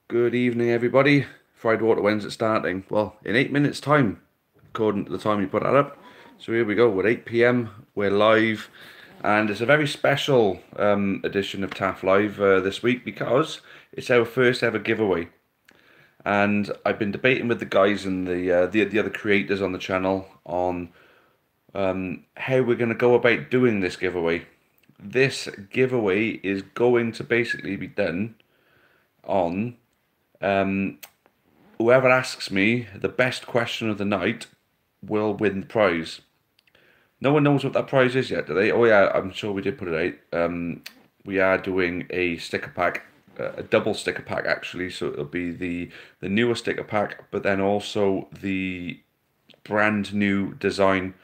Good evening, everybody. Fried water, when's it starting? Well, in 8 minutes' time, according to the time you put that up. So here we go. We're 8 p.m. We're live, and it's a very special edition of Taff Live this week because it's our first ever giveaway. And I've been debating with the guys and the other creators on the channel on how we're going to go about doing this giveaway. This giveaway is going to basically be done on whoever asks me the best question of the night will win the prize. No one knows what that prize is yet, do they? Oh yeah, I'm sure we did put it out. We are doing a sticker pack, a double sticker pack actually. So it'll be the newer sticker pack, but then also the brand new design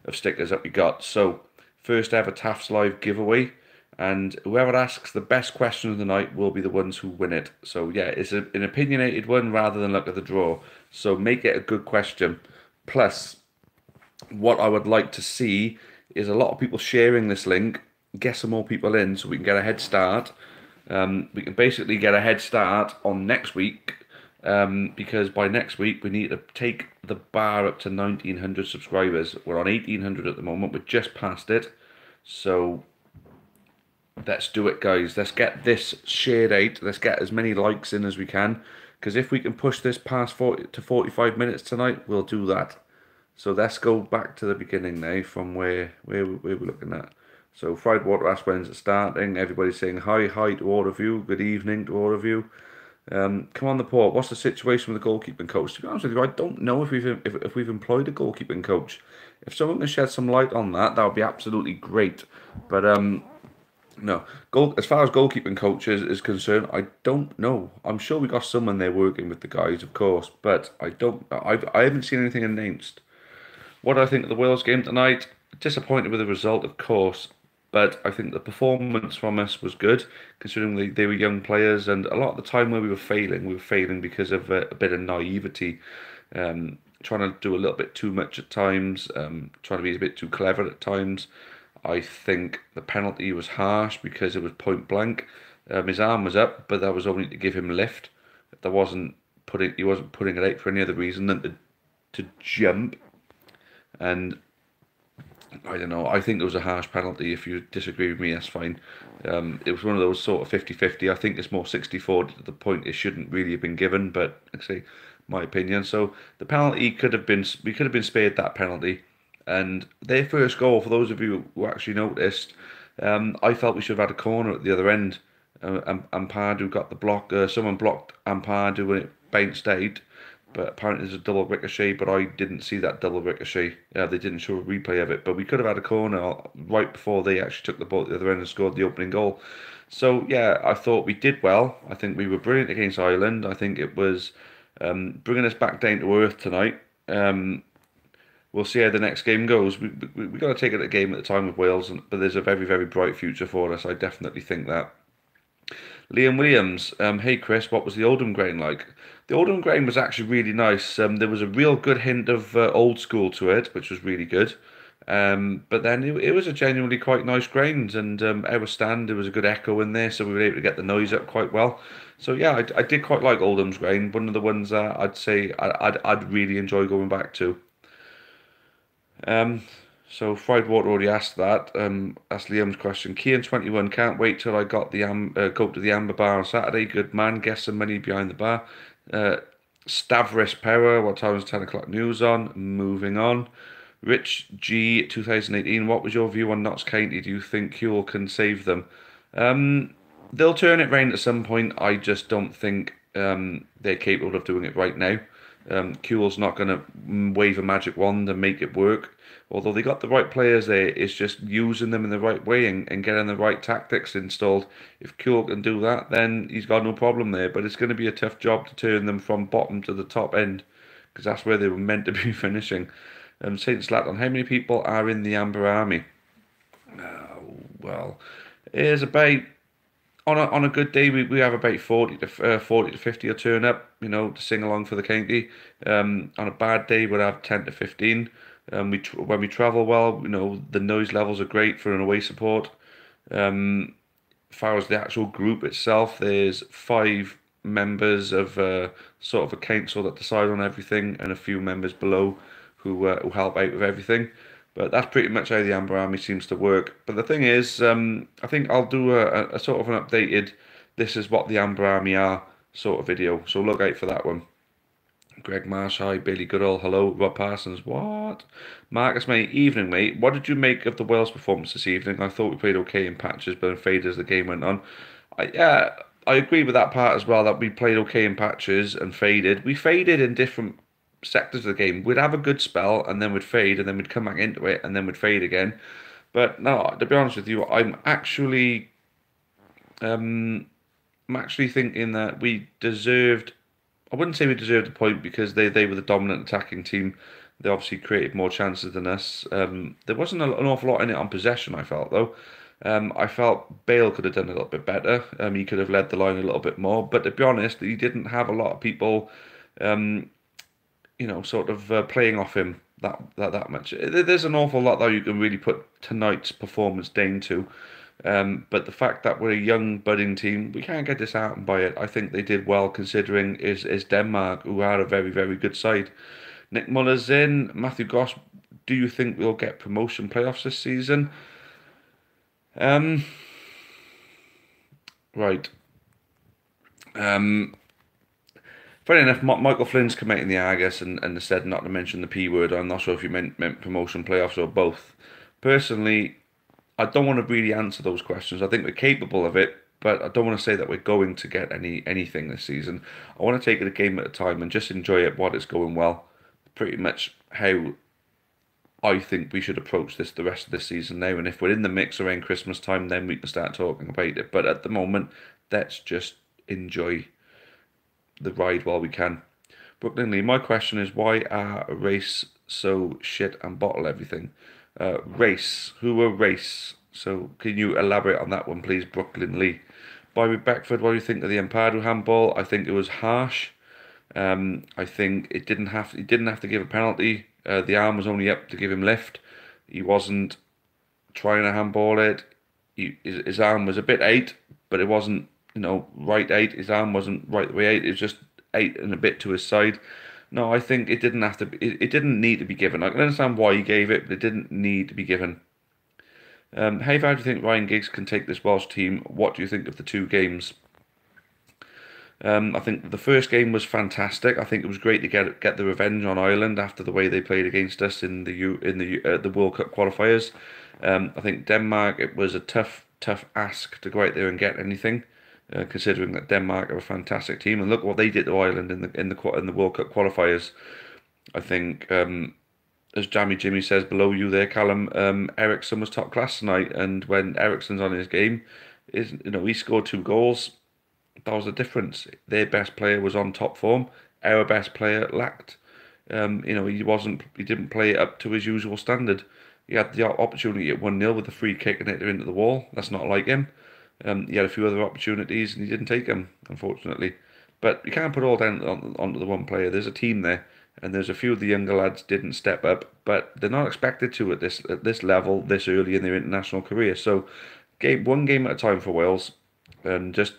of stickers that we got. So first ever Taft's Live giveaway. And whoever asks the best question of the night will be the ones who win it. So yeah, it's an opinionated one rather than luck of the draw. So make it a good question. Plus, what I would like to see is a lot of people sharing this link, get some more people in so we can get a head start. We can basically get a head start on next week because by next week we need to take the bar up to 1900 subscribers. We're on 1800 at the moment, we're just past it. So let's do it, guys. Let's get this shared out. Let's get as many likes in as we can. Because if we can push this past 40 to 45 minutes tonight, we'll do that. So let's go back to the beginning now from where we're looking at. So fried water asked when's it starting. Everybody's saying hi to all of you. Good evening to all of you. Come on the port. What's the situation with the goalkeeping coach? To be honest with you, I don't know if we've employed a goalkeeping coach. If someone can shed some light on that, that would be absolutely great. But no, as far as goalkeeping coaches is concerned, I don't know. I'm sure we got someone there working with the guys, of course, but I haven't seen anything announced. What do I think of the Wales game tonight? Disappointed with the result, of course, but I think the performance from us was good, considering they were young players, and a lot of the time where we were failing because of a bit of naivety, trying to do a little bit too much at times, trying to be a bit too clever at times. I think the penalty was harsh because it was point blank. His arm was up, but that was only to give him lift. He wasn't putting it out for any other reason than to jump. And I don't know. I think it was a harsh penalty. If you disagree with me, that's fine. It was one of those sort of 50-50. I think it's more 60-40 to the point it shouldn't really have been given, but like I say, my opinion. So the penalty we could have been spared that penalty. And their first goal, for those of you who actually noticed, I felt we should have had a corner at the other end. And Pardew got the block. Someone blocked Pardew when it bounced out. But apparently there's a double ricochet, but I didn't see that double ricochet. They didn't show a replay of it. But we could have had a corner right before they actually took the ball at the other end and scored the opening goal. So, yeah, I thought we did well. I think we were brilliant against Ireland. I think it was bringing us back down to earth tonight. We'll see how the next game goes. We got to take it a game at a time with Wales, but there's a very, very bright future for us. I definitely think that. Liam Williams, hey Chris, what was the Oldham grain like? The Oldham grain was actually really nice. There was a real good hint of old school to it, which was really good. But then it was a genuinely quite nice grain, and our stand there was a good echo in there, so we were able to get the noise up quite well. So yeah, I did quite like Oldham's grain. One of the ones that I'd say I'd really enjoy going back to. Um, so fried water already asked that. That's Liam's question. Kian 21. Can't wait till I got the go to the Amber Bar on Saturday. Good man. Guess some money behind the bar. Uh, Stavris Power. What time is 10 o'clock news on? Moving on. Rich G 2018. What was your view on Notts County? Do you think Huel can save them? They'll turn it round at some point. I just don't think they're capable of doing it right now. Kuhl's not going to wave a magic wand and make it work. Although they got the right players there, it's just using them in the right way and getting the right tactics installed. If Kuhl can do that, then he's got no problem there. But it's going to be a tough job to turn them from bottom to the top end because that's where they were meant to be finishing. Saint Slaton, how many people are in the Amber Army? Well, there's about on a good day, we have about 40 to 50 will turn up, to sing along for the county. On a bad day, we'll have 10 to 15. When we travel well, the noise levels are great for an away support. As far as the actual group itself, there's five members of sort of a council that decide on everything, and a few members below who help out with everything. But that's pretty much how the Amber Army seems to work. But the thing is, I think I'll do a sort of an updated, this is what the Amber Army are sort of video. So look out for that one. Greg Marsh, hi. Bailey Goodall, hello. Rob Parsons, what? Marcus, mate, evening, mate. What did you make of the Wales performance this evening? I thought we played okay in patches, but faded as the game went on. Yeah, I agree with that part as well, that we played okay in patches and faded. We faded in different sectors of the game. We'd have a good spell, and then we'd fade, and then we'd come back into it, and then we'd fade again. But no, to be honest with you, I'm actually thinking that we deserved. I wouldn't say we deserved a point because they were the dominant attacking team. They obviously created more chances than us. There wasn't an awful lot in it on possession, I felt, though. I felt Bale could have done a little bit better. He could have led the line a little bit more. But to be honest, he didn't have a lot of people, sort of playing off him that much. There's an awful lot, though, you can really put tonight's performance down to. But the fact that we're a young budding team, we can't get disheartened by it. I think they did well considering is Denmark, who are a very, very good side. Nick Muller's in. Matthew Goss, do you think we'll get promotion playoffs this season? Right. Funny enough, Michael Flynn's come out in the Argus and said not to mention the P word. I'm not sure if you meant promotion playoffs or both. Personally, I don't want to really answer those questions. I think we're capable of it, but I don't want to say that we're going to get anything this season. I want to take it a game at a time and just enjoy it while it's going well. Pretty much how I think we should approach the rest of this season now. And if we're in the mix around Christmas time, then we can start talking about it. But at the moment, let's just enjoy the ride while we can. Brooklyn Lee, my question is, why are Race so shit and bottle everything? Race, who were Race? So can you elaborate on that one, please, Brooklyn Lee? Bobby Beckford, what do you think of the Ampadu handball? I think it was harsh. I think he didn't have to give a penalty. The arm was only up to give him lift. He wasn't trying to handball it. His arm was a bit eight, but it wasn't, right eight. His arm wasn't right the way eight. It was just eight and a bit to his side. No, I think it didn't have to be, it didn't need to be given. I can understand why he gave it, but it didn't need to be given. How far do you think Ryan Giggs can take this Welsh team? What do you think of the two games? I think the first game was fantastic. I think it was great to get the revenge on Ireland after the way they played against us in the World Cup qualifiers. I think Denmark, it was a tough ask to go out there and get anything, considering that Denmark are a fantastic team. And look what they did to Ireland in the World Cup qualifiers. I think, as Jammy Jimmy says below you there, Callum, Ericsson was top class tonight, and when Ericsson's on his game, he scored 2 goals. That was the difference. Their best player was on top form. Our best player lacked. He didn't play it up to his usual standard. He had the opportunity at 1-0 with a free kick and hit it into the wall. That's not like him. He had a few other opportunities and he didn't take them, unfortunately. But you can't put all down onto the one player. There's a team there, and there's a few of the younger lads didn't step up, but they're not expected to at this level, this early in their international career. So, one game at a time for Wales, and just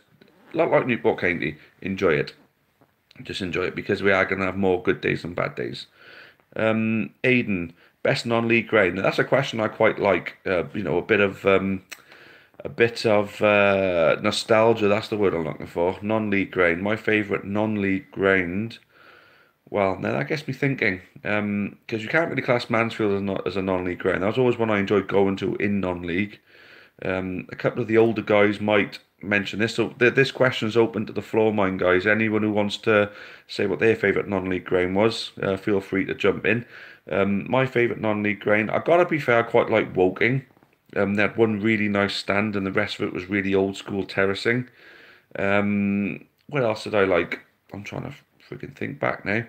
like Newport County, enjoy it. Just enjoy it, because we are going to have more good days than bad days. Aiden, best non-league ground. Now, that's a question I quite like. A bit of nostalgia. That's the word I'm looking for. Non-league ground. My favourite non-league ground. Well, now that gets me thinking. Because you can't really class Mansfield as a non-league ground. That was always one I enjoyed going to in non-league. A couple of the older guys might mention this. So this question is open to the floor, mine guys. Anyone who wants to say what their favourite non-league ground was, feel free to jump in. My favourite non-league ground, I've got to be fair, I quite like Woking. They had one really nice stand, and the rest of it was really old school terracing. What else did I like? I'm trying to freaking think back now.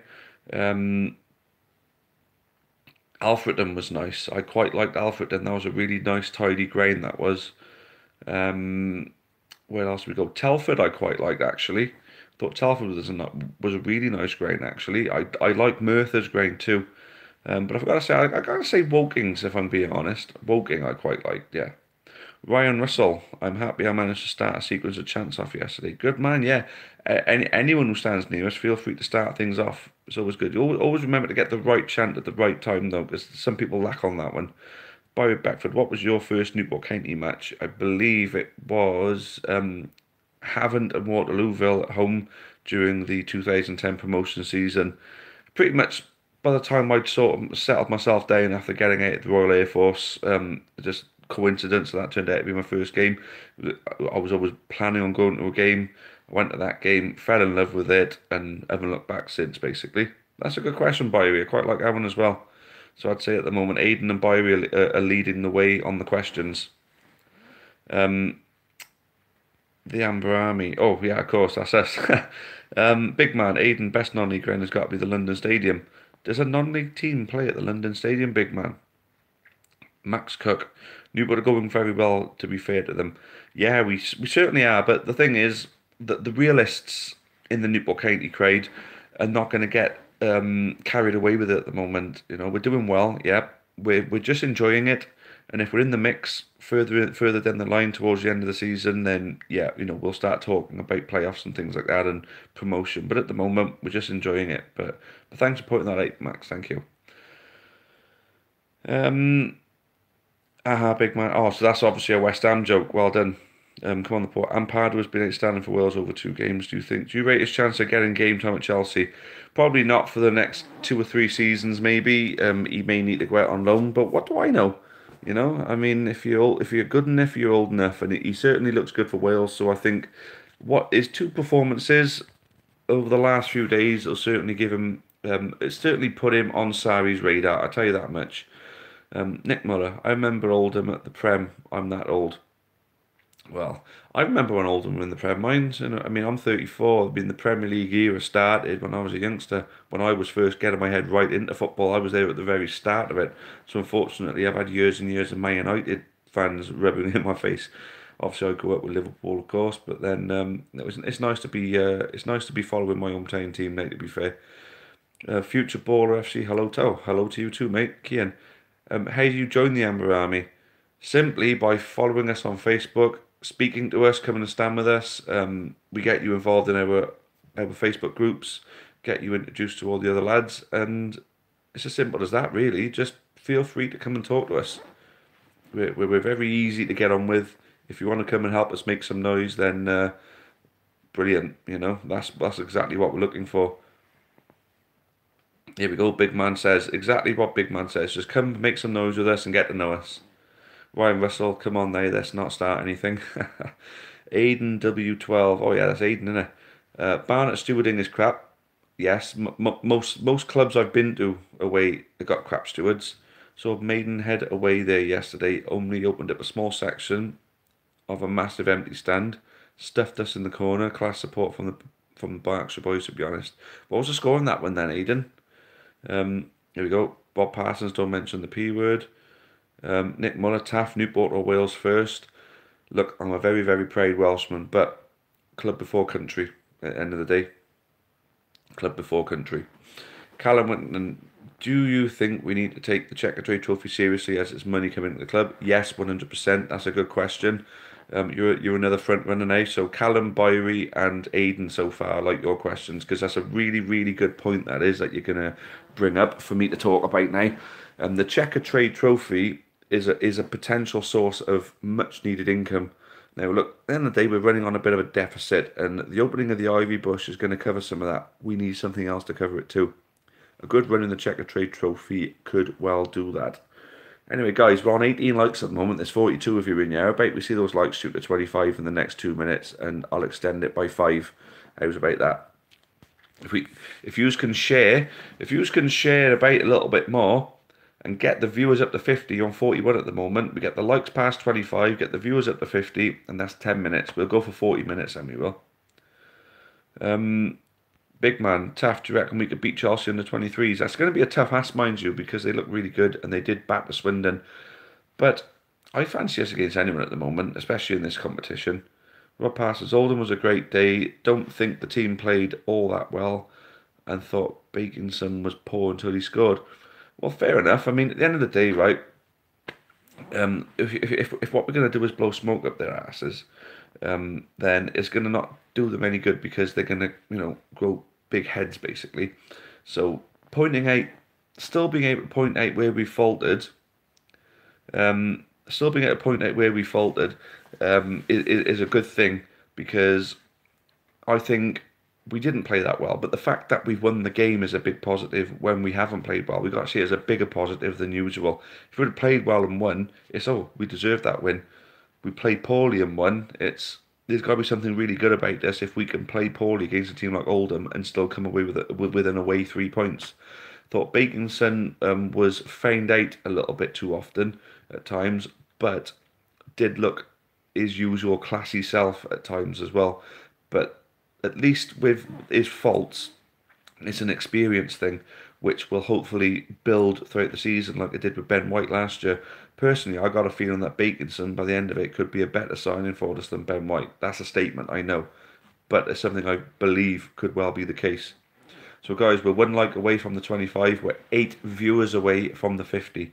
Alfreton was nice. I quite liked Alfreton. That was a really nice, tidy ground. That was. Where else we go? Telford, I quite liked actually. Thought Telford was a really nice ground actually. I like Merthyr's ground too. But I've got to say, I gotta say Woking's, if I'm being honest. Woking I quite liked, yeah. Ryan Russell, I'm happy I managed to start a sequence of chants off yesterday. Good man, yeah. Anyone who stands near us, feel free to start things off. It's always good. You always remember to get the right chant at the right time, though, because some people lack on that one. Barry Beckford, what was your first Newport County match? I believe it was Havant and Waterlooville at home during the 2010 promotion season. Pretty much by the time I'd sort of settled myself down after getting out of the Royal Air Force, just coincidence that turned out to be my first game. I was always planning on going to a game. I went to that game, fell in love with it, and haven't looked back since, basically. That's a good question, Byrie. I quite like that one as well. So I'd say at the moment, Aidan and Byrie are leading the way on the questions. The Amber Army. Oh, yeah, of course, that's us. Big man, Aidan, best non-league ground has got to be the London Stadium. Does a non-league team play at the London Stadium, big man? Max Cook. Newport are going very well, to be fair to them. Yeah, we certainly are, but the thing is that the realists in the Newport County crowd are not going to get carried away with it at the moment. You know, we're doing well, yeah. We're just enjoying it. And if we're in the mix further down the line towards the end of the season, then yeah, you know, we'll start talking about playoffs and things like that and promotion. But at the moment, we're just enjoying it. But thanks for pointing that out, Max. Thank you. Big man. Oh, so that's obviously a West Ham joke. Well done. Come on, the port. Ampadu has been outstanding for Wales over 2 games. Do you think? Do you rate his chance of getting game time at Chelsea? Probably not for the next 2 or 3 seasons. Maybe. He may need to go out on loan. But what do I know? You know, I mean, if you're good enough, you're old enough, and he certainly looks good for Wales. So I think what his 2 performances over the last few days will certainly give him. It certainly put him on Sarri's radar. I tell you that much. Nick Muller, I remember Oldham at the Prem. I'm that old. Well, I remember when Oldham were in the Prem. I mean, I'm 34. I mean, the Premier League era started when I was a youngster. When I was first getting my head right into football, I was there at the very start of it. So unfortunately, I've had years and years of Man United fans rubbing in my face. Obviously, I grew up with Liverpool, of course, but then it's nice to be following my hometown team now. To be fair, Future Baller FC, hello to you too, mate. Kian, how do you join the Amber Army? Simply by following us on Facebook, speaking to us, coming and stand with us. We get you involved in our Facebook groups, get you introduced to all the other lads, and it's as simple as that, really. Just feel free to come and talk to us. We're very easy to get on with. If you want to come and help us make some noise, then brilliant. You know, that's exactly what we're looking for. Here we go. Big man says exactly what Big man says. Just come make some noise with us and get to know us. Ryan Russell, come on now, let's not start anything. Aiden W12, oh yeah, that's Aiden, isn't it? Barnet stewarding is crap. Yes, most clubs I've been to away have got crap stewards. So Maidenhead away there yesterday only opened up a small section of a massive empty stand, stuffed us in the corner. Class support from the Berkshire boys, to be honest. What was the score in that one then, Aiden? Here we go. Bob Parsons, don't mention the P word. Nick Muller, Taff, Newport or Wales first. Look, I'm a very, very proud Welshman, but club before country at the end of the day. Club before country. Callum Winton, do you think we need to take the Checkatrade Trophy seriously as it's money coming into the club? Yes, 100%. That's a good question. You're another front runner now. So Callum, Byrie and Aiden so far, I like your questions because that's a really, really good point that you're going to bring up for me to talk about now. The Checkatrade Trophy is a potential source of much needed income. Now look, at the end of the day, we're running on a bit of a deficit, and the opening of the Ivy Bush is going to cover some of that. We need something else to cover it too. A good run in the Checkatrade Trophy could well do that. Anyway, guys, we're on 18 likes at the moment. There's 42 of you in here. I bet we see those likes shoot to 25 in the next 2 minutes, and I'll extend it by 5. How's about that? If you can share about a little bit more, and get the viewers up to 50 on 41 at the moment. We get the likes past 25, get the viewers up to 50, and that's 10 minutes. We'll go for 40 minutes, then we will. Big man, Taff, do you reckon we could beat Chelsea under 23s? That's going to be a tough ask, mind you, because they look really good, and they did batter Swindon. But I fancy us against anyone at the moment, especially in this competition. Rob Parsons, Oldham was a great day. Don't think the team played all that well, and thought Baconson was poor until he scored. Well, fair enough. I mean, at the end of the day, right, If what we're going to do is blow smoke up their asses, then it's going to not do them any good because they're going to, grow big heads basically. So pointing out, still being able to point out where we faltered, still being able to point out where we faltered, is a good thing because I think we didn't play that well, but the fact that we've won the game is a big positive when we haven't played well. We've got to see it as a bigger positive than usual. If we'd have played well and won, it's, oh, we deserve that win. We played poorly and won. There's got to be something really good about this if we can play poorly against a team like Oldham and still come away with an away 3 points. Thought Baconson was found out a little bit too often at times, but did look his usual classy self at times as well. But at least with his faults, it's an experience thing, which will hopefully build throughout the season like it did with Ben White last year. Personally, I got a feeling that Baconson, by the end of it, could be a better signing for us than Ben White. That's a statement, I know, but it's something I believe could well be the case. So guys, we're 1 like away from the 25. We're 8 viewers away from the 50.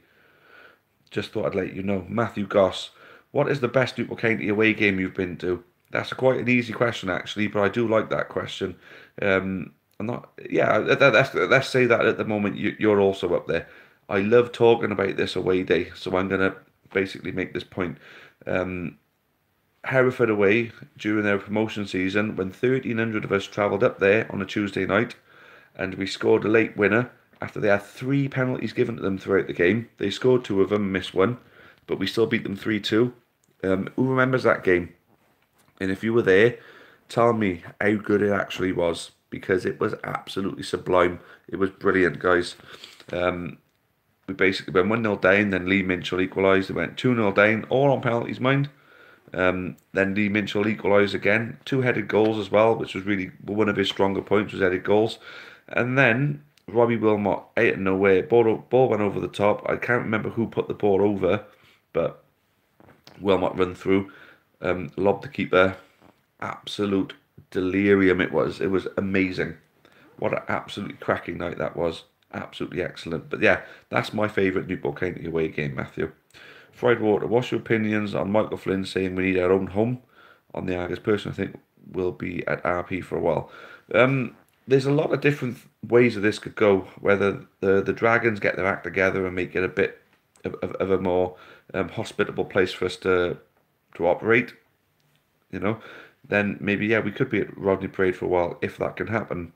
Just thought I'd let you know. Matthew Goss, what is the best Newport County away game you've been to? That's quite an easy question actually, but I do like that question. I'm not. Yeah, let's say that at the moment you're also up there. I love talking about this away day, so I'm gonna basically make this point. Hereford away during their promotion season, when 1,300 of us travelled up there on a Tuesday night, and we scored a late winner after they had 3 penalties given to them throughout the game. They scored 2 of them, missed one, but we still beat them 3-2. Who remembers that game? And if you were there, tell me how good it actually was, because it was absolutely sublime. It was brilliant, guys. We basically went 1-0 down, then Lee Minchell equalised. They went 2-0 down, all on penalties, mind. Then Lee Minchell equalised again. 2 headed goals as well, which was really one of his stronger points, was headed goals. And then Robbie Wilmot, out of nowhere, ball went over the top. I can't remember who put the ball over, but Wilmot run through, lobbed the keeper. Absolute delirium it was. It was amazing. What an absolutely cracking night that was. Absolutely excellent. But yeah, that's my favourite Newport County away game, Matthew. Fried Water, what's your opinions on Michael Flynn saying we need our own home on the Argus? Personally, I think we'll be at RP for a while. There's a lot of different ways that this could go. Whether the Dragons get their act together and make it a bit of a more hospitable place for us to operate, then maybe, yeah, we could be at Rodney Parade for a while if that can happen.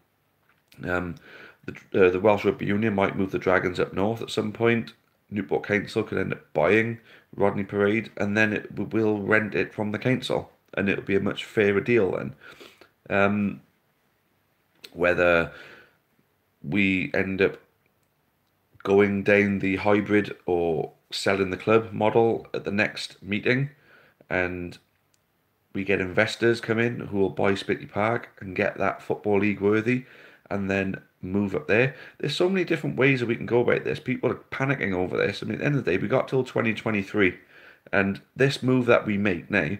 The Welsh Rugby Union might move the Dragons up north at some point. Newport Council could end up buying Rodney Parade, and then we'll rent it from the council, and it'll be a much fairer deal then. Whether we end up going down the hybrid or selling the club model at the next meeting, and we get investors come in who will buy Spitty Park and get that Football League worthy, and then move up there. There's so many different ways that we can go about this. People are panicking over this. I mean, at the end of the day, we got till 2023, and this move that we make now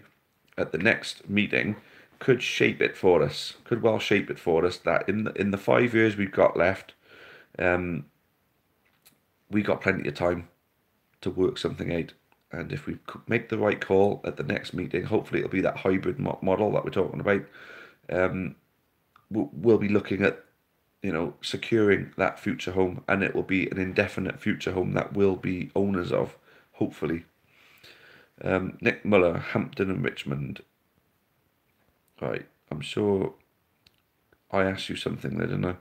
at the next meeting could shape it for us. Could well shape it for us. That in the 5 years we've got left, we got plenty of time to work something out. And if we make the right call at the next meeting, hopefully it'll be that hybrid model that we're talking about. We'll be looking at, securing that future home, and it will be an indefinite future home that we'll be owners of, hopefully. Nick Muller, Hampton and Richmond. Right, I'm sure I asked you something there, didn't I?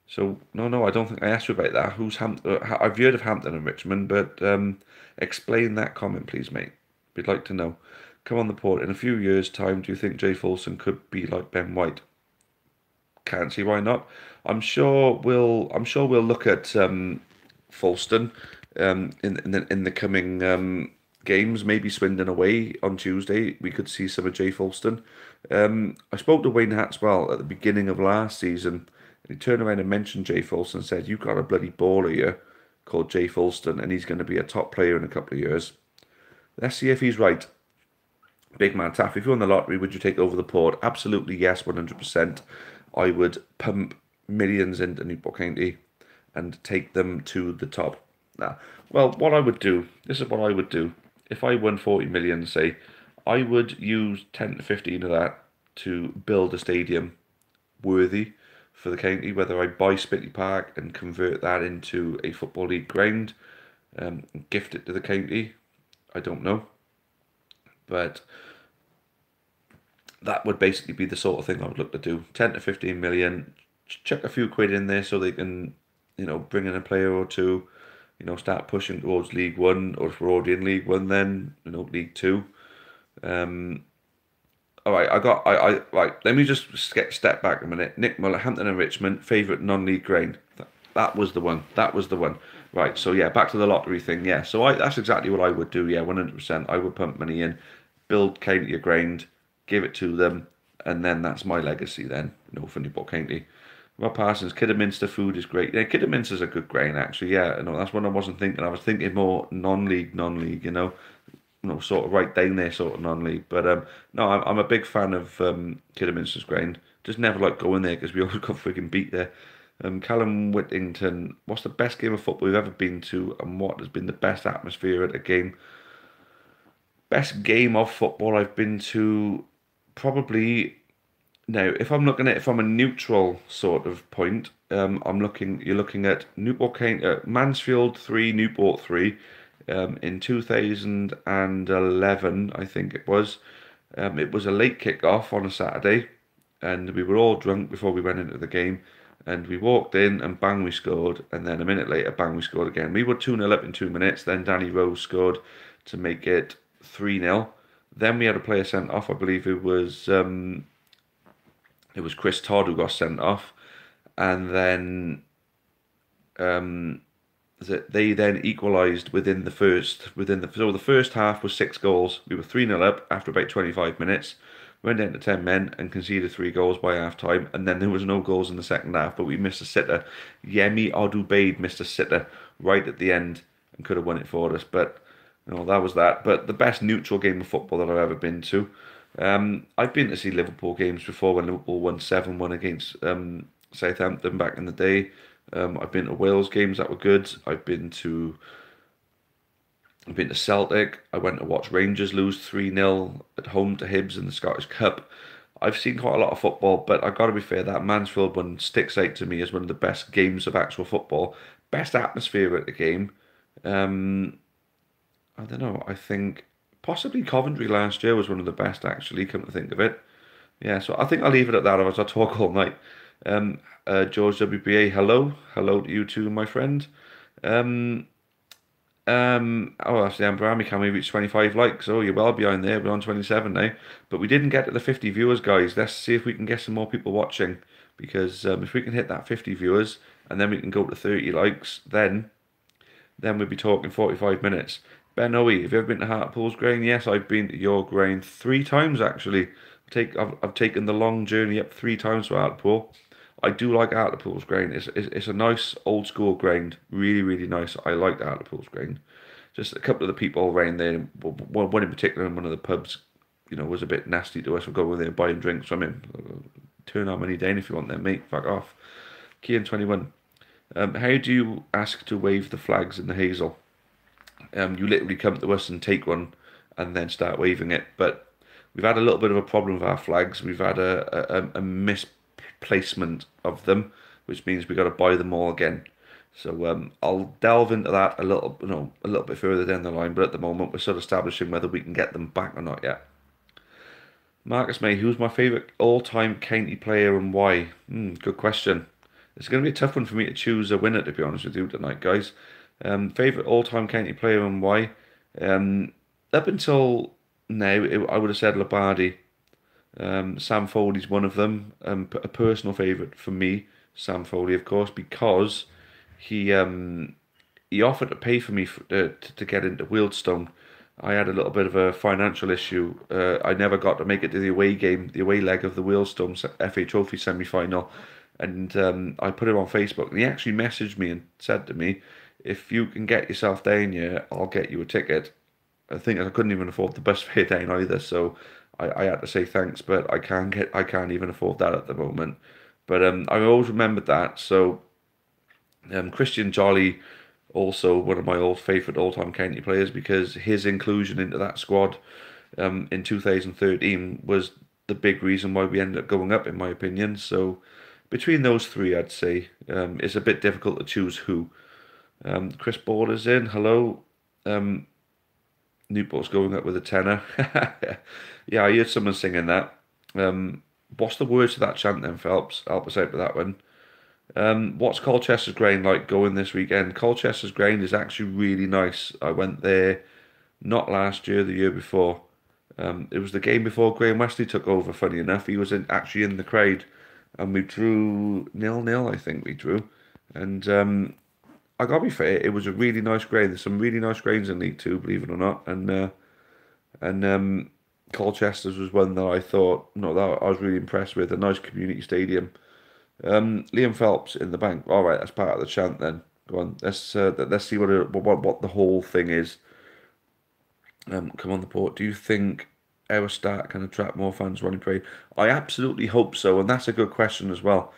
So, no, I don't think I asked you about that. Who's Hampton? I've heard of Hampton and Richmond, but explain that comment, please, mate. We'd like to know. Come on the port. In a few years' time, do you think Jay Folson could be like Ben White? Can't see why not. I'm sure we'll look at Folston in the coming games. Maybe Swindon away on Tuesday. We could see some of Jay Folston. I spoke to Wayne Hatswell at the beginning of last season. And he turned around and mentioned Jay Folston and said, "You've got a bloody baller here called Jay Folston, and he's going to be a top player in a couple of years." Let's see if he's right. Big man Taff, if you won the lottery, would you take over the port? Absolutely yes, 100%. I would pump millions into Newport County and take them to the top. Nah. Well, what I would do, this is what I would do. If I won 40 million, say, I would use 10 to 15 of that to build a stadium worthy for the county, whether I buy Spitley Park and convert that into a Football League ground, gift it to the county, I don't know. But that would basically be the sort of thing I would look to do. 10 to 15 million, chuck a few quid in there so they can, bring in a player or two, start pushing towards League One, or if we're already in League One, then, League Two. All right, right. Let me just step back a minute. Nick Muller, Hampton and Richmond, favourite non-league ground. That was the one. That was the one. Right. So yeah, back to the lottery thing. Yeah. So that's exactly what I would do. Yeah, 100%. I would pump money in, build county a ground, give it to them, and then that's my legacy. Then for Newport County. Rob Parsons, Kidderminster food is great. Yeah, Kidderminster's a good grain actually. Yeah, no, that's what I wasn't thinking. I was thinking more non-league, non-league. Sort of right down there, sort of non-league. But no, I'm a big fan of Kidderminster's ground. Just never like going there because we always got freaking beat there. Callum Whittington, what's the best game of football we've ever been to, and what has been the best atmosphere at a game? Best game of football I've been to, probably. Now, if I'm a neutral sort of point, you're looking at Newport County, Mansfield 3, Newport 3, in 2011, I think it was. It was a late kick-off on a Saturday, and we were all drunk before we went into the game, and we walked in, and bang, we scored, and then a minute later, bang, we scored again. We were 2-0 up in 2 minutes, then Danny Rose scored to make it 3-0. Then we had a player sent off, I believe it was Chris Todd who got sent off, and then they then equalised so the first half was 6 goals. We were 3-0 up after about 25 minutes. Went down to 10 men and conceded 3 goals by half time, and then there was no goals in the second half, but we missed a sitter. Yemi Odubaid missed a sitter right at the end and could have won it for us, but that was that. But the best neutral game of football that I've ever been to. I've been to see Liverpool games before when Liverpool won 7-1 against Southampton back in the day. I've been to Wales games that were good. I've been to Celtic. I went to watch Rangers lose 3-0 at home to Hibs in the Scottish Cup. I've seen quite a lot of football, but I've got to be fair, that Mansfield one sticks out to me as one of the best games of actual football. Best atmosphere at the game. I don't know. I think possibly Coventry last year was one of the best, actually, come to think of it. Yeah, so I think I'll leave it at that, otherwise I'll talk all night. George WBA, hello. Hello to you too, my friend. Um, Actually, Amber can we reach 25 likes? Oh, you're well behind there. We're on 27 now. But we didn't get to the 50 viewers, guys. Let's see if we can get some more people watching. Because if we can hit that 50 viewers, and then we can go to 30 likes, then we'll be talking 45 minutes. Ben Owie, have you ever been to Hartlepool's Grain? Yes, I've been to your grain 3 times actually. I've taken the long journey up 3 times to Hartlepool. I do like Hartlepool's Grain. It's a nice old school grain, really really nice. I like Hartlepool's Grain. Just a couple of the people around there, one in particular in one of the pubs, was a bit nasty to us. We're going there buying drinks from him. Turn our money down if you want them, mate. Fuck off. Kian 21. How do you ask to wave the flags in the hazel? You literally come to us and take one and then start waving it. But we've had a little bit of a problem with our flags. We've had a misplacement of them, which means we've got to buy them all again. So I'll delve into that a little bit further down the line. But at the moment, we're still establishing whether we can get them back or not yet. Marcus May, who's my favourite all-time county player and why? Good question. It's going to be a tough one for me to choose a winner, to be honest with you tonight, guys. Favourite all-time county player and why? Up until now, I would have said Labardi. Sam Foley's one of them. A personal favourite for me, Sam Foley, of course, because he offered to pay for me to get into Wealdstone. I had a little bit of a financial issue. I never got to make it to the away leg of the Wealdstone FA Trophy semi-final. And I put it on Facebook, and he actually messaged me and said to me, if you can get yourself down here, I'll get you a ticket. I think I couldn't even afford the bus fare down either, so I had to say thanks, but I can't even afford that at the moment. But I always remembered that. So Christian Jolly also one of my old favourite all-time county players, because his inclusion into that squad in 2013 was the big reason why we ended up going up, in my opinion. So between those three, I'd say it's a bit difficult to choose who. Chris Border's in. Hello. Newport's going up with a tenner. Yeah, I heard someone singing that. What's the words to that chant then, Phelps? Help us out with that one. What's Colchester's Ground like going this weekend? Colchester's Ground is actually really nice. I went there not last year, the year before. It was the game before Graham Wesley took over, funny enough. He was actually in the crowd, and we drew 0-0, I think we drew. And I gotta be fair, it was a really nice ground. There's some really nice grounds in League Two, believe it or not. And Colchester's was one that I thought, no, that I was really impressed with. A nice community stadium. Liam Phelps in the bank. All right, that's part of the chant then. Go on, let's see what the whole thing is. Come on, the port. Do you think our start can attract more fans running parade? I absolutely hope so, and that's a good question as well.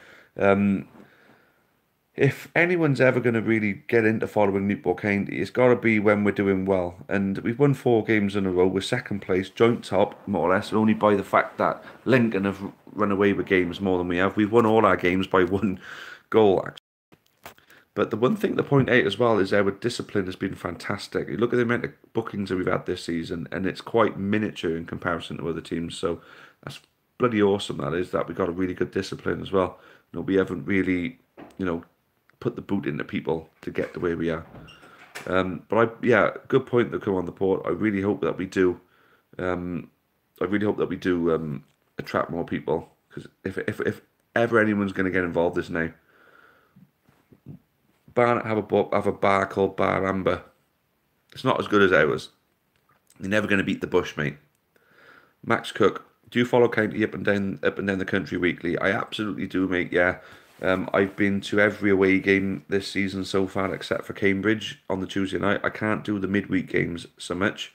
If anyone's ever going to really get into following Newport County, it's got to be when we're doing well. And we've won 4 games in a row. We're second place, joint top, more or less, only by the fact that Lincoln have run away with games more than we have. We've won all our games by 1 goal, actually. But the one thing to point out as well is our discipline has been fantastic. You look at the amount of bookings that we've had this season, and it's quite miniature in comparison to other teams. So that's bloody awesome, that is, that we've got a really good discipline as well. We haven't really, put the boot into people to get to where we are. Yeah, good point to come on the port. I really hope that we do. Attract more people, because if ever anyone's going to get involved this now. Barnet have a bar called Bar Amber. It's not as good as ours. You're never going to beat the bush, mate. Max Cook, do you follow county up and down the country weekly? I absolutely do, mate. Yeah. I've been to every away game this season so far, except for Cambridge on the Tuesday night. I can't do the midweek games so much,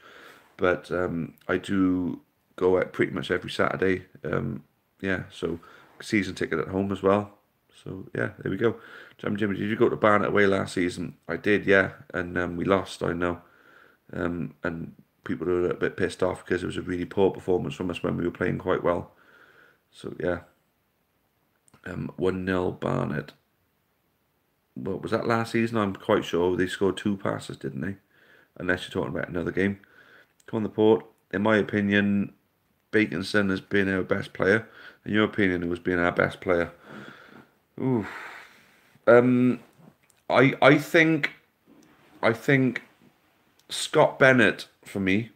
but I do go out pretty much every Saturday. Yeah, so season ticket at home as well. So yeah, there we go. Jimmy, did you go to Barnet away last season? I did, yeah, and we lost, I know. And people were a bit pissed off because it was a really poor performance from us when we were playing quite well. So yeah. 1-0 Barnet. Well, was that last season? I'm quite sure they scored 2 passes, didn't they? Unless you're talking about another game. Come on, the port. In my opinion, Baconson has been our best player. In your opinion, who has been our best player? Ooh. I think Scott Bennett for me,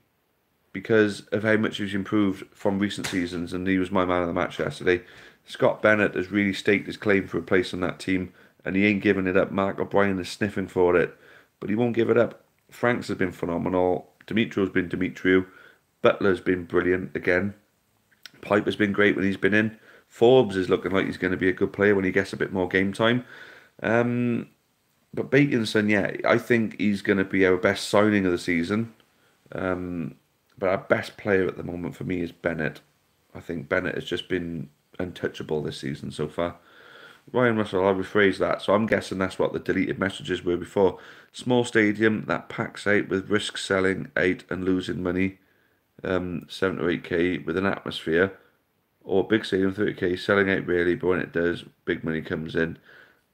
because of how much he's improved from recent seasons, and he was my man of the match yesterday. Scott Bennett has really staked his claim for a place on that team, and he ain't giving it up. Mark O'Brien is sniffing for it, but he won't give it up. Franks has been phenomenal. Dimitrio's been Dimitrio. Butler's been brilliant again. Piper's been great when he's been in. Forbes is looking like he's going to be a good player when he gets a bit more game time. But Baconson, yeah, I think he's going to be our best signing of the season. But our best player at the moment for me is Bennett. I think Bennett has just been untouchable this season so far. Ryan Russell, I'll rephrase that. So I'm guessing that's what the deleted messages were before. Small stadium that packs out with risk selling 8 and losing money, 7 to 8k with an atmosphere. Or big stadium, 30k, selling out really, but when it does, big money comes in,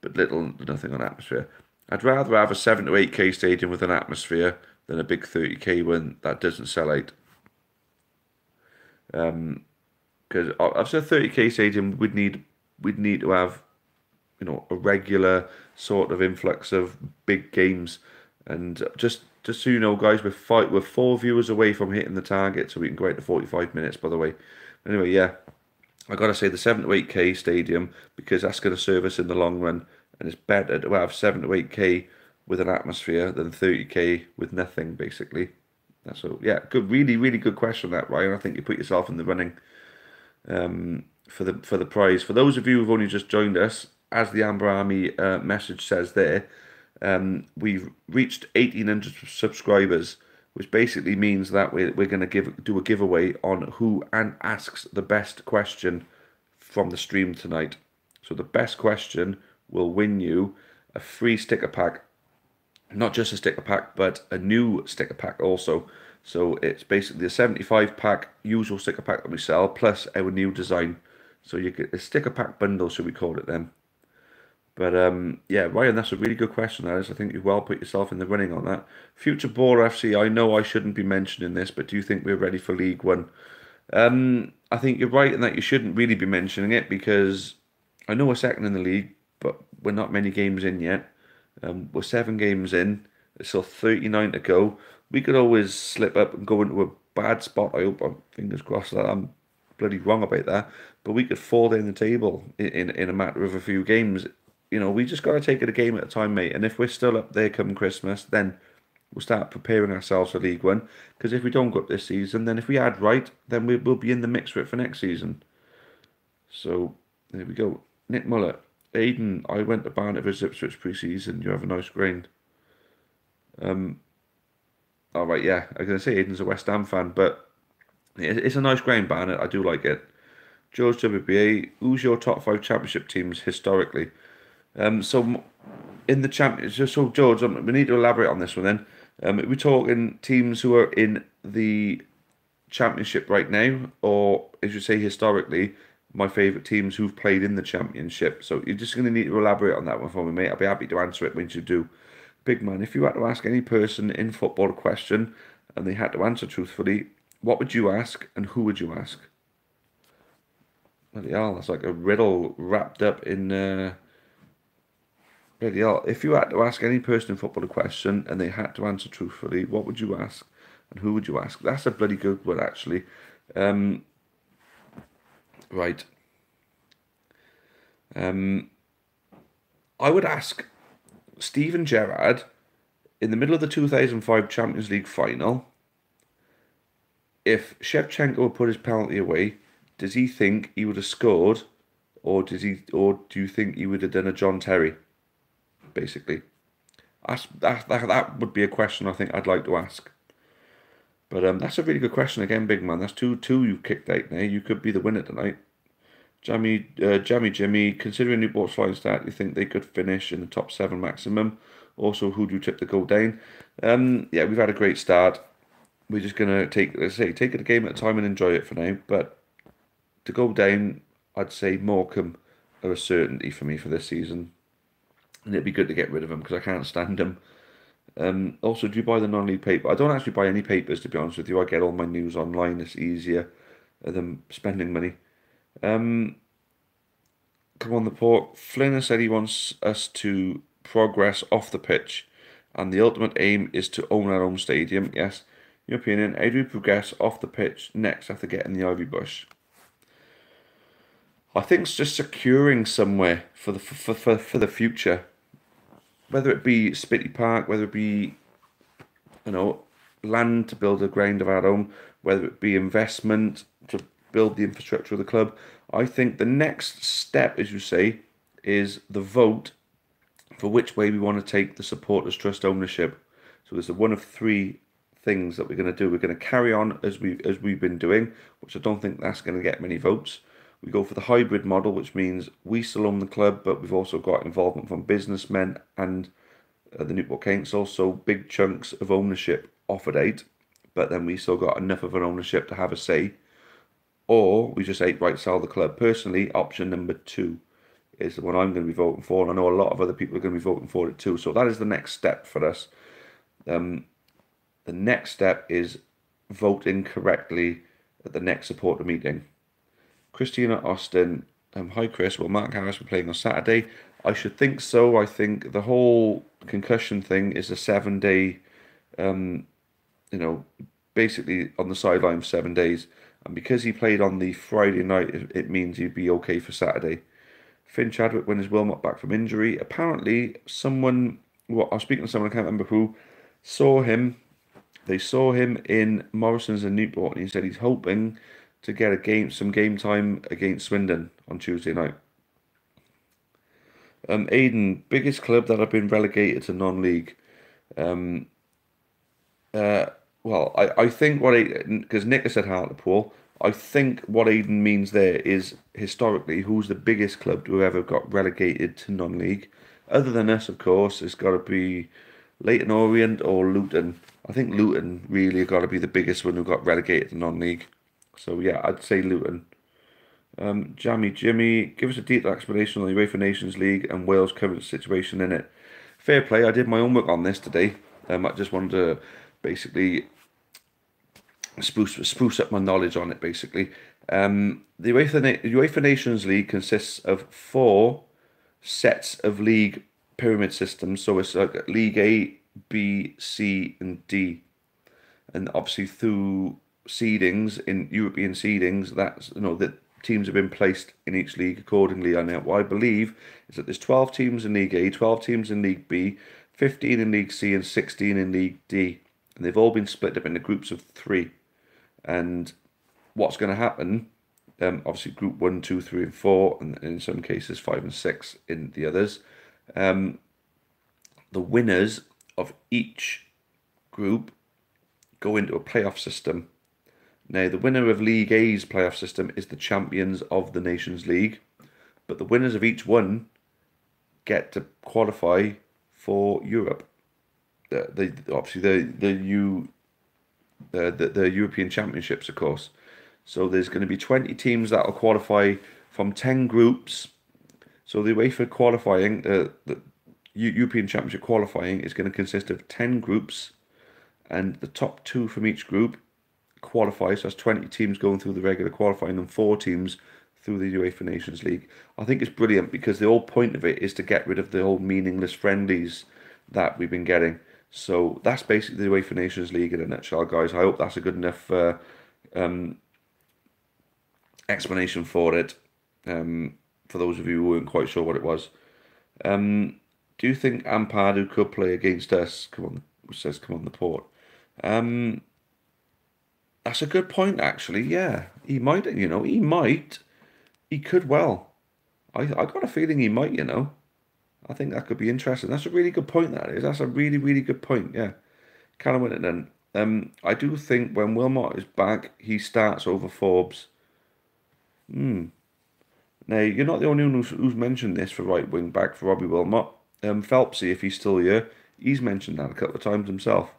but nothing on atmosphere. I'd rather have a 7 to 8k stadium with an atmosphere than a big 30k one that doesn't sell out. Because after a 30k stadium, we'd need to have, a regular sort of influx of big games, and just so you know, guys, we're 4 viewers away from hitting the target, so we can go out to 45 minutes. By the way, anyway, yeah, I gotta say the 7 to 8k stadium, because that's going to serve us in the long run, and it's better to have 7 to 8k with an atmosphere than 30k with nothing, basically. That's all. Yeah, good, really, really good question that, Ryan. I think you put yourself in the running for the prize. For those of you who've only just joined us, as the Amber Army message says there, we've reached 1,800 subscribers, which basically means that we're going to do a giveaway on who asks the best question from the stream tonight. So the best question will win you a free sticker pack not just a sticker pack, but a new sticker pack also. So it's basically a 75 pack usual sticker pack that we sell plus our new design. So you get a sticker pack bundle, should we call it then? But yeah, Ryan, that's a really good question, that is. I think you've well put yourself in the running on that. Future Baller FC, I know I shouldn't be mentioning this, but do you think we're ready for League One? I think you're right in that you shouldn't really be mentioning it because I know we're second in the league, but we're not many games in yet. We're 7 games in. There's still 39 to go. We could always slip up and go into a bad spot. I hope, fingers crossed, that I'm bloody wrong about that. But we could fall down the table in a matter of a few games. You know, we just got to take it a game at a time, mate. And if we're still up there come Christmas, then we'll start preparing ourselves for League One. Because if we don't go up this season, then if we add right, then we'll be in the mix for it for next season. So there we go. Nick Muller. Aiden, I went to Barnet for Ipswich pre-season. You have a nice grind. All right, yeah. I was going to say Aiden's a West Ham fan, but it's a nice grind, Barnet. I do like it. George WBA, who's your top 5 championship teams historically? So in the championship, so George, we need to elaborate on this one then. Are we talking teams who are in the championship right now, or as you say historically, my favourite teams who've played in the championship? So you're just going to need to elaborate on that one for me, mate. I'll be happy to answer it when you do. Big man, if you had to ask any person in football a question and they had to answer truthfully, what would you ask and who would you ask? Bloody hell, that's like a riddle wrapped up in. Bloody hell, if you had to ask any person in football a question and they had to answer truthfully, what would you ask and who would you ask? That's a bloody good one, actually. Right. I would ask Steven Gerrard in the middle of the 2005 Champions League final if Shevchenko had put his penalty away. Does he think he would have scored, or do you think he would have done a John Terry? Basically, that would be a question I think I'd like to ask. But that's a really good question again, big man. That's two you've kicked out now. You could be the winner tonight. Jammy Jimmy, considering Newport's flying start, you think they could finish in the top 7 maximum? Also, who do you tip to go down? Yeah, we've had a great start. We're just gonna take it a game at a time and enjoy it for now. But to go down, I'd say Morecambe are a certainty for me for this season, and it'd be good to get rid of them because I can't stand them. Also, do you buy the non-league paper? I don't actually buy any papers, to be honest with you. I get all my news online. It's easier than spending money. Come on, the port. Flynn has said he wants us to progress off the pitch, and the ultimate aim is to own our own stadium. Yes. Your opinion, how do we progress off the pitch next after getting the Ivy Bush? I think it's just securing somewhere for the future. Whether it be Spitty Park, whether it be, land to build a ground of our own, whether it be investment to build the infrastructure of the club. I think the next step, as you say, is the vote for which way we want to take the supporters trust ownership. So there's one of 3 things that we're going to do. We're going to carry on as we've been doing, which I don't think that's going to get many votes. We go for the hybrid model, which means we still own the club, but we've also got involvement from businessmen and the Newport Council, so big chunks of ownership offered out, but then we still got enough of an ownership to have a say. Or we just outright sell the club. Personally, option number 2 is the one I'm going to be voting for, and I know a lot of other people are going to be voting for it too. So that is the next step for us. The next step is voting correctly at the next supporter meeting. Christina Austin, hi Chris, will Mark Harris be playing on Saturday? I should think so. I think the whole concussion thing is a 7-day, basically on the sideline for 7 days. And because he played on the Friday night, it means he'd be okay for Saturday. Finn Chadwick, when is Wilmot back from injury? Apparently, I was speaking to someone, I can't remember who, saw him. They saw him in Morrison's and Newport, and he said he's hoping to get some game time against Swindon on Tuesday night. Aiden, biggest club that have been relegated to non-league. I think because Nick has said Hartlepool, I think what Aiden means there is historically who's the biggest club to have ever got relegated to non-league. Other than us, of course, it's got to be Leyton Orient or Luton. I think Luton really got to be the biggest one who got relegated to non-league. So yeah, I'd say Luton. Jammy Jimmy, give us a detailed explanation on the UEFA Nations League and Wales' current situation in it. Fair play, I did my homework on this today. I just wanted to basically spruce up my knowledge on it, basically. The UEFA Nations League consists of 4 sets of league pyramid systems. So it's like League A, B, C, and D. And obviously through seedings, in European seedings, that's, that teams have been placed in each league accordingly. And what I believe is that there's 12 teams in League A, 12 teams in League B, 15 in League C, and 16 in League D. And they've all been split up into groups of 3. And what's going to happen, obviously group 1, 2, 3, and 4, and in some cases 5 and 6 in the others. The winners of each group go into a playoff system. Now, the winner of League A's playoff system is the champions of the Nations League, but the winners of each one get to qualify for Europe. Obviously the European Championships, of course. So there's going to be 20 teams that will qualify from 10 groups. So the UEFA qualifying, the European Championship qualifying is going to consist of 10 groups, and the top 2 from each group qualify. So that's 20 teams going through the regular qualifying and 4 teams through the UEFA Nations League. I think it's brilliant because the whole point of it is to get rid of the whole meaningless friendlies that we've been getting. So that's basically the UEFA Nations League in a nutshell, guys. I hope that's a good enough explanation for it. For those of you who weren't quite sure what it was. Do you think Ampadu could play against us? Which says come on the port. That's a good point, actually. Yeah, he might. He might. He could well. I got a feeling he might. I think that could be interesting. That's a really good point. That is. That's a really, really good point. Yeah, kind of win it then. I do think when Wilmot is back, he starts over Forbes. Now, you're not the only one who's mentioned this for right wing back for Robbie Wilmot. Phelpsy, if he's still here, he's mentioned that a couple of times himself.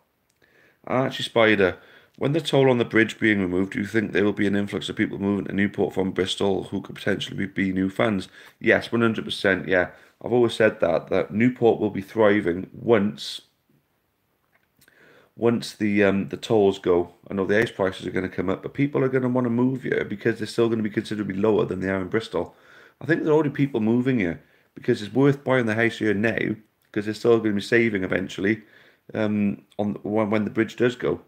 Archie Spider, when the toll on the bridge being removed, do you think there will be an influx of people moving to Newport from Bristol who could potentially be new fans? Yes, 100%. Yeah, I've always said that Newport will be thriving once the tolls go. I know the ice prices are going to come up, but people are going to want to move here because they're still going to be considerably lower than they are in Bristol. I think there are already people moving here because it's worth buying the house here now because they're still going to be saving eventually on when the bridge does go.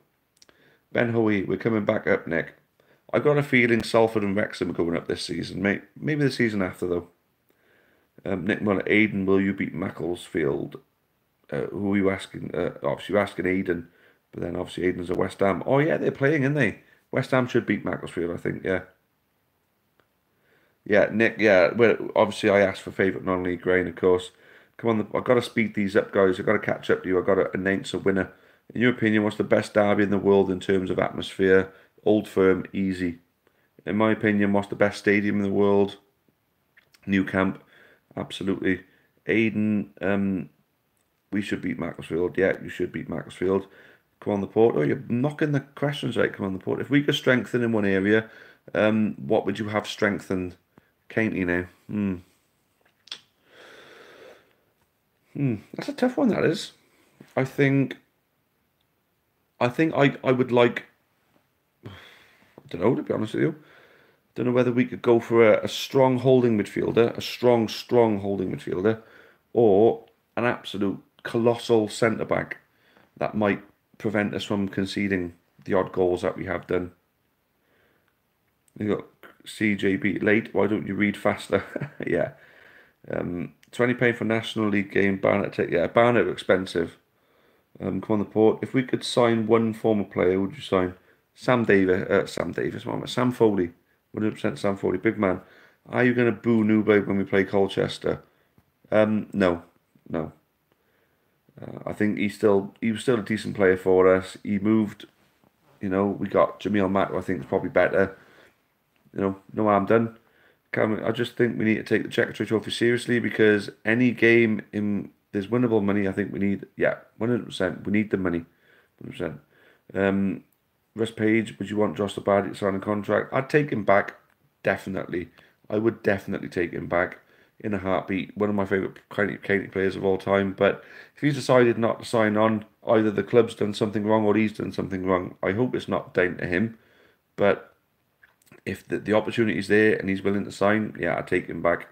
Ben Hoey, we're coming back up, Nick. I got a feeling Salford and Wrexham are going up this season, mate. Maybe the season after, though. Nick Muller, Aiden, will you beat Macclesfield? Who are you asking? Obviously, you're asking Aiden, but then obviously Aiden's at West Ham. Oh, yeah, they're playing, aren't they? West Ham should beat Macclesfield, I think, yeah. Yeah, Nick, yeah. Well, obviously, I asked for favourite non-league grain, of course. Come on, I've got to speed these up, guys. I've got to catch up to you. I've got to announce a winner. In your opinion, what's the best derby in the world in terms of atmosphere? Old Firm, easy. In my opinion, what's the best stadium in the world? New Camp, absolutely. Aiden, we should beat Macclesfield. Yeah, you should beat Macclesfield. Come on, the Port. Oh, you're knocking the questions right. Come on, the Port. If we could strengthen in one area, what would you have strengthened? Canty now. That's a tough one, that is. I think I would like, I don't know, to be honest with you. Don't know whether we could go for a strong holding midfielder, a strong holding midfielder, or an absolute colossal centre-back that might prevent us from conceding the odd goals that we have done. You got CJB late, why don't you read faster? Yeah. £20 for National League game, Barnet, yeah, Barnet are expensive. Come on, the Port. If we could sign one former player, would you sign Sam Foley? 100% Sam Foley, big man. Are you going to boo Newberg when we play Colchester? No. I think he was still a decent player for us. He moved, we got Jamil Matt, who I think is probably better. No harm done. I just think we need to take the Checkatrade Trophy seriously because any game in there's winnable money. I think we need, yeah, 100%. We need the money, 100%. Russ Page, would you want Josh Labadie to sign a contract? I'd take him back, definitely. I would definitely take him back in a heartbeat. One of my favourite Celtic players of all time. But if he's decided not to sign on, either the club's done something wrong or he's done something wrong. I hope it's not down to him. But if the opportunity's there and he's willing to sign, yeah, I'd take him back.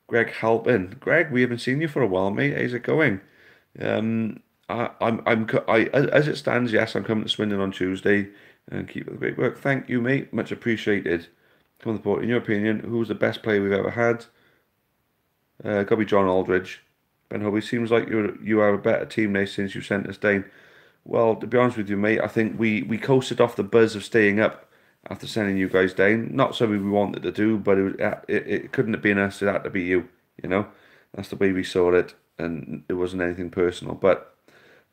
Greg Halpin. Greg, we haven't seen you for a while, mate. How's it going? As it stands, yes, I'm coming to Swindon on Tuesday and keep up the great work. Thank you, mate. Much appreciated. Come on the port. In your opinion, who's the best player we've ever had? Gotta be John Aldridge. Ben Hobby, seems like you are a better team now since you sent us down. Well, to be honest with you, mate, I think we coasted off the buzz of staying up after sending you guys down. Not something we wanted to do, but it couldn't have been us. It had to be you. You know, that's the way we saw it, and it wasn't anything personal. But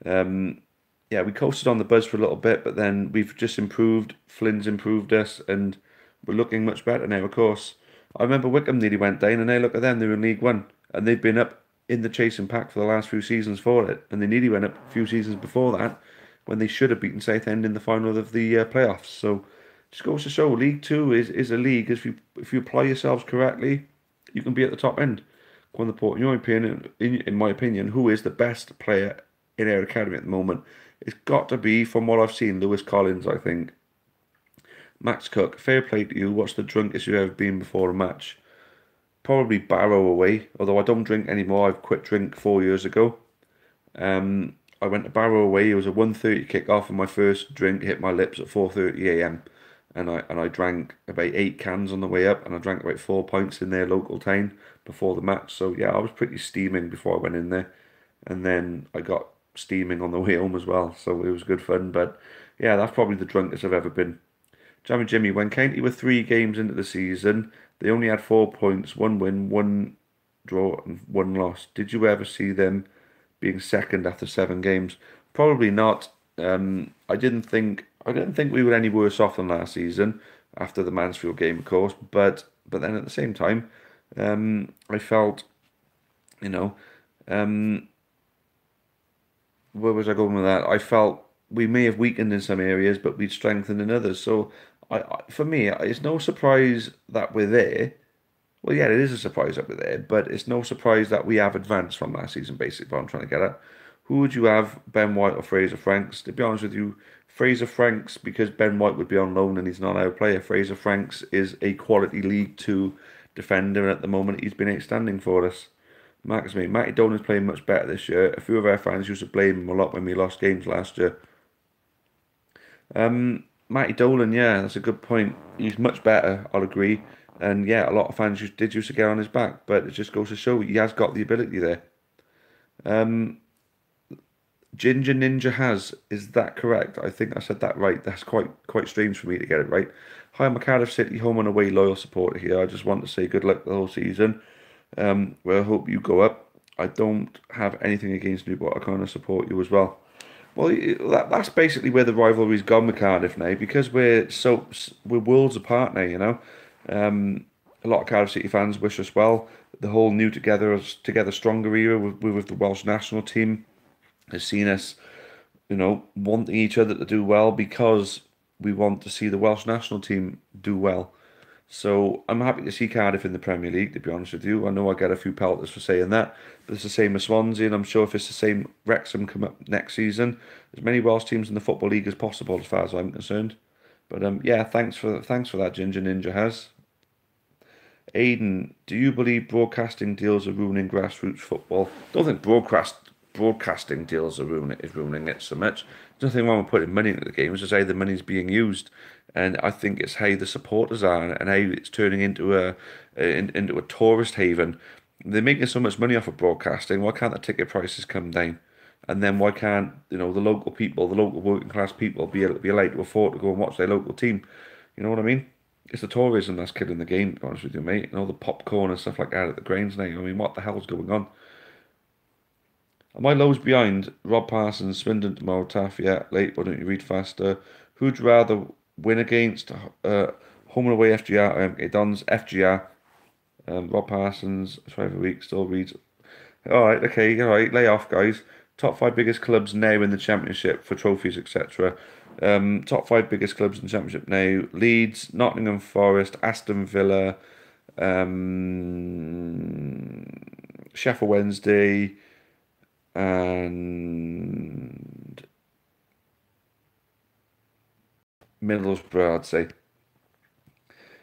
yeah, we coasted on the buzz for a little bit, but then we've just improved. Flynn's improved us, and we're looking much better now. Of course, I remember Wickham nearly went down, and now look at them. They're in League One, and they've been up in the chasing pack for the last few seasons for it, and they nearly went up a few seasons before that when they should have beaten Southend in the final of the playoffs. So just goes to show, League Two is a league. If you apply yourselves correctly, you can be at the top end. Go on the port. In your opinion, in my opinion, who is the best player in our academy at the moment? It's got to be, from what I've seen, Lewis Collins, I think. Max Cook, fair play to you. What's the drunkest you've ever been before a match? Probably Barrow away, although I don't drink anymore. I've quit drink 4 years ago. I went to Barrow away. It was a 1:30 kick-off, and my first drink hit my lips at 4:30 a.m. And I drank about 8 cans on the way up, and I drank about 4 pints in their local town before the match. So yeah, I was pretty steaming before I went in there, and then I got steaming on the way home as well. So it was good fun. But yeah, that's probably the drunkest I've ever been. Jammy Jimmy, when County were 3 games into the season, they only had 4 points, 1 win, 1 draw, and 1 loss. Did you ever see them being second after 7 games? Probably not. I didn't think we were any worse off than last season after the Mansfield game, of course. But then at the same time, I felt, you know, where was I going with that? I felt we may have weakened in some areas, but we'd strengthened in others. So for me, it's no surprise that we're there. Well, yeah, it is a surprise that we're there, but it's no surprise that we have advanced from last season, basically, what I'm trying to get at. Who would you have, Ben White or Fraser Franks? To be honest with you, Fraser Franks, because Ben White would be on loan and he's not our player. Fraser Franks is a quality League Two defender, and at the moment he's been outstanding for us. Marcus, mate, Matty Dolan's playing much better this year. A few of our fans used to blame him a lot when we lost games last year. Matty Dolan, yeah, that's a good point. He's much better, I'll agree. And yeah, a lot of fans did used to get on his back, but it just goes to show he has got the ability there. Ginger Ninja has, is that correct? I think I said that right. That's quite strange for me to get it right. Hi, I'm a Cardiff City home and away loyal supporter here. I just want to say good luck the whole season. Well, I hope you go up. I don't have anything against Newport. I kind of support you as well. Well, that's basically where the rivalry's gone with Cardiff now, because we're worlds apart now. You know, a lot of Cardiff City fans wish us well. The whole new together stronger era with the Welsh national team has seen us, you know, wanting each other to do well because we want to see the Welsh national team do well. So I'm happy to see Cardiff in the Premier League, to be honest with you. I know I get a few pelters for saying that, but it's the same as Swansea, and I'm sure if it's the same Wrexham come up next season, as many Welsh teams in the Football League as possible, as far as I'm concerned. But yeah, thanks for that, Ginger Ninja has. Aiden, do you believe broadcasting deals are ruining grassroots football? Don't think broadcasting deals are ruining it so much. There's nothing wrong with putting money into the game. It's just how the money's being used, and I think it's how the supporters are and how it's turning into a tourist haven. They're making so much money off of broadcasting. Why can't the ticket prices come down? And then why can't, you know, the local people, the local working class people, be allowed to afford to go and watch their local team? You know what I mean? It's the tourism that's killing the game, to be honest with you, mate. And all the popcorn and stuff like that at the grounds now. I mean, what the hell's going on? Am I loads behind? Rob Parsons, Swindon tomorrow, Taff, yeah, late, why don't you read faster? Who'd rather win against home and away FGR, Dons, FGR, Rob Parsons, 5 a week, still reads. All right, okay, all right. Lay off, guys. Top five biggest clubs now in the Championship for trophies, etc. Top five biggest clubs in the Championship now: Leeds, Nottingham Forest, Aston Villa, um, Sheffield Wednesday, and Middlesbrough, I'd say.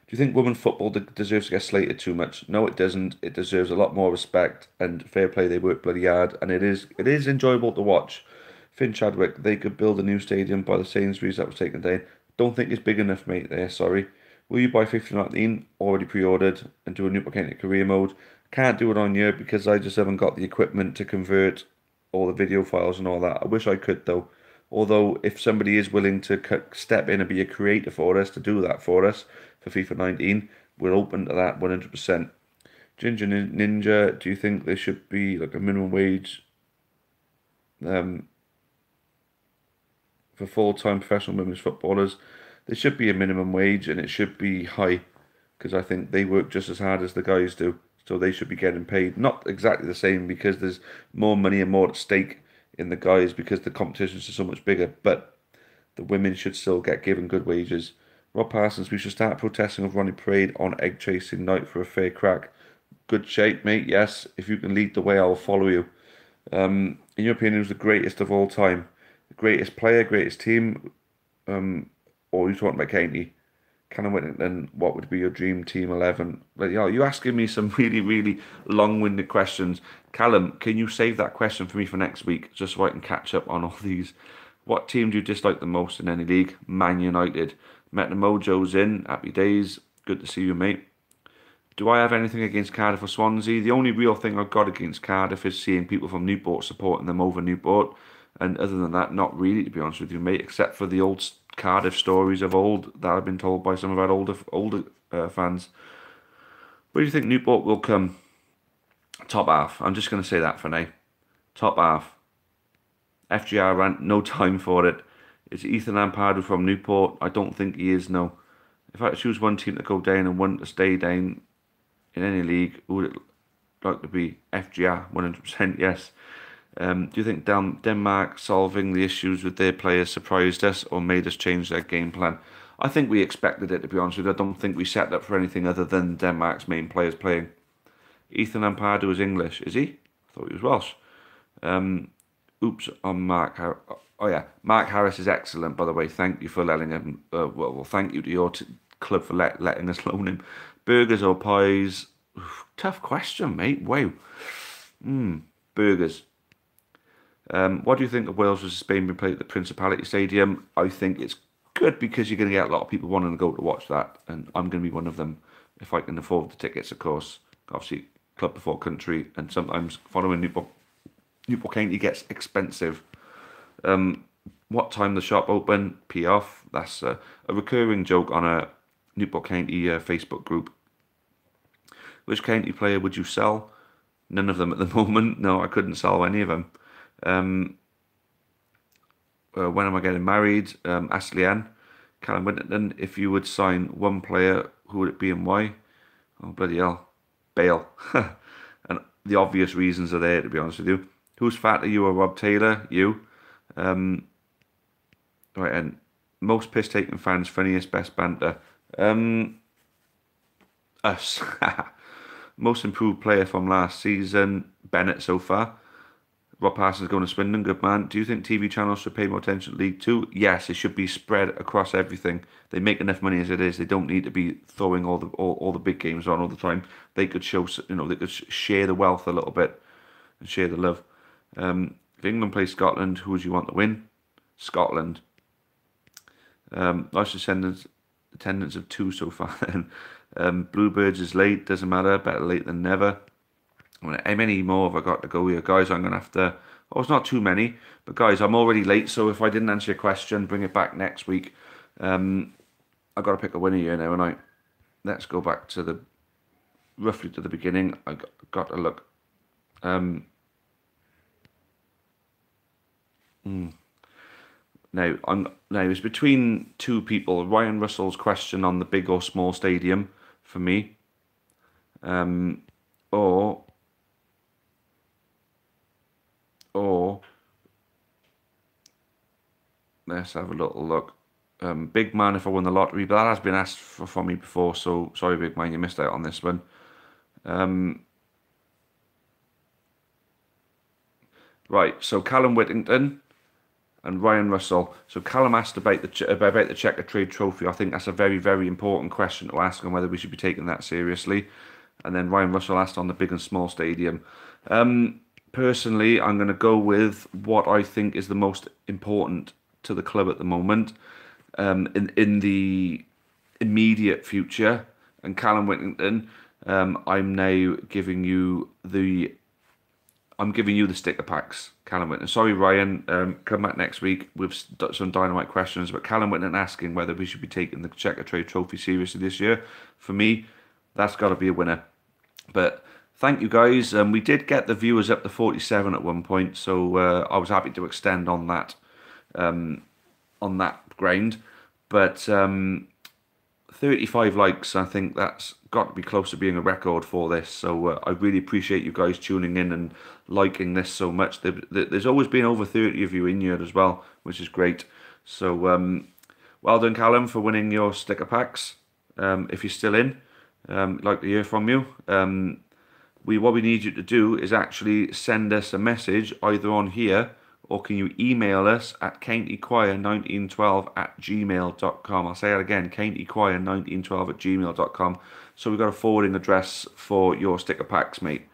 Do you think women football deserves to get slated too much? No, it doesn't. It deserves a lot more respect and fair play. They work bloody hard, and it is enjoyable to watch. Finn Chadwick, they could build a new stadium by the Sainsbury's that was taken down. Don't think it's big enough, mate. There, sorry. Will you buy 1519? Already pre-ordered and do a new Mechanic career mode. Can't do it on here because I just haven't got the equipment to convert all the video files and all that. I wish I could though. Although if somebody is willing to step in and be a creator for us to do that for us for FIFA 19, we're open to that 100%. Ginger Ninja, do you think there should be like a minimum wage um, for full-time professional women's footballers? There should be a minimum wage and it should be high because I think they work just as hard as the guys do. So they should be getting paid. Not exactly the same because there's more money and more at stake in the guys because the competitions are so much bigger. But the women should still get given good wages. Rob Parsons, we should start protesting of Ronnie Parade on egg chasing night for a fair crack. Good shape, mate. Yes, if you can lead the way, I'll follow you. In your opinion, who's the greatest of all time? The greatest player, greatest team, or are you talking about Katie? Callum Whittington, what would be your dream team 11? Like, you're asking me some really, really long-winded questions. Callum, can you save that question for me for next week, just so I can catch up on all these? What team do you dislike the most in any league? Man United. Met the Mojo's in. Happy days. Good to see you, mate. Do I have anything against Cardiff or Swansea? The only real thing I've got against Cardiff is seeing people from Newport supporting them over Newport. And other than that, not really, to be honest with you, mate, except for the old Cardiff stories of old that have been told by some of our older fans. Where do you think Newport will come? Top half. I'm just going to say that for now. Top half. FGR rant, no time for it. Is Ethan Ampadu from Newport? I don't think he is, no. If I had to choose one team to go down and one to stay down in any league, who would it like to be? FGR, 100% yes. Do you think Denmark solving the issues with their players surprised us or made us change their game plan? I think we expected it, to be honest with you. I don't think we set up for anything other than Denmark's main players playing. Ethan Ampadu is English, is he? I thought he was Welsh. Oops on Mark Harris. Oh yeah, Mark Harris is excellent, by the way. Thank you for letting him. Well, thank you to your club for letting us loan him. Burgers or pies? Oof, tough question, mate. Wow. Burgers. What do you think of Wales versus Spain being played at the Principality Stadium? I think it's good because you're going to get a lot of people wanting to go to watch that, and I'm going to be one of them if I can afford the tickets, of course. Obviously, club before country, and sometimes following Newport County gets expensive. What time the shop open? P off. That's a recurring joke on a Newport County Facebook group. Which county player would you sell? None of them at the moment. No, I couldn't sell any of them. When am I getting married? Ask Leanne. Callum Winterton, if you would sign one player, who would it be and why? Oh, bloody hell. Bale. And the obvious reasons are there, to be honest with you. Who's fatter, you or Rob Taylor? You. Right, and most piss-taking fans, funniest, best banter. Us. Most improved player from last season, Bennett so far. Rob Parsons going to Swindon, good man. Do you think TV channels should pay more attention to League Two? Yes, it should be spread across everything. They make enough money as it is. They don't need to be throwing all the big games on all the time. They could show, they could share the wealth a little bit and share the love. If England plays Scotland, who would you want to win? Scotland. Nice attendance of 2 so far then. Bluebirds is late, doesn't matter, better late than never. How many more have I got to go here? Guys, I'm going to have to... Oh, it's not too many. But guys, I'm already late, so if I didn't answer your question, bring it back next week. I've got to pick a winner here now, and let's go back to roughly to the beginning. I got to look. Now, it's between two people. Ryan Russell's question on the big or small stadium for me. Or Let's have a little look. Big man, if I won the lottery, but that has been asked for me before, so sorry, big man, you missed out on this one. Right, so Callum Whittington and Ryan Russell. So Callum asked about the Checkatrade Trophy. I think that's a very, very important question to ask, and whether we should be taking that seriously. And then Ryan Russell asked on the big and small stadium. Personally, I'm going to go with what I think is the most important to the club at the moment, in the immediate future. And Callum Whittington, I'm now giving you the sticker packs, Callum Whittington. Sorry, Ryan. Come back next week with some dynamite questions. But Callum Whittington asking whether we should be taking the Checkatrade Trophy seriously this year. For me, that's got to be a winner. But thank you, guys. We did get the viewers up to 47 at one point, so I was happy to extend on that ground. But 35 likes, I think that's got to be close to being a record for this. So I really appreciate you guys tuning in and liking this so much. There's always been over 30 of you in here as well, which is great. So well done, Callum, for winning your sticker packs. If you're still in, I'd like to hear from you. What we need you to do is actually send us a message either on here, or can you email us at countychoir1912@gmail.com. I'll say it again, countychoir1912@gmail.com. So we've got a forwarding address for your sticker packs, mate.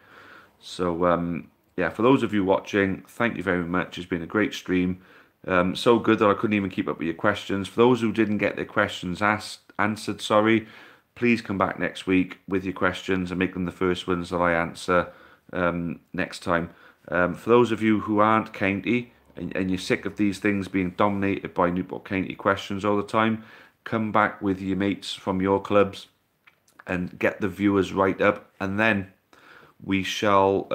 So yeah, for those of you watching, thank you very much. It's been a great stream. So good that I couldn't even keep up with your questions. For those who didn't get their questions answered, sorry, please come back next week with your questions and make them the first ones that I answer next time. For those of you who aren't county and you're sick of these things being dominated by Newport County questions all the time, come back with your mates from your clubs and get the viewers right up, and then we shall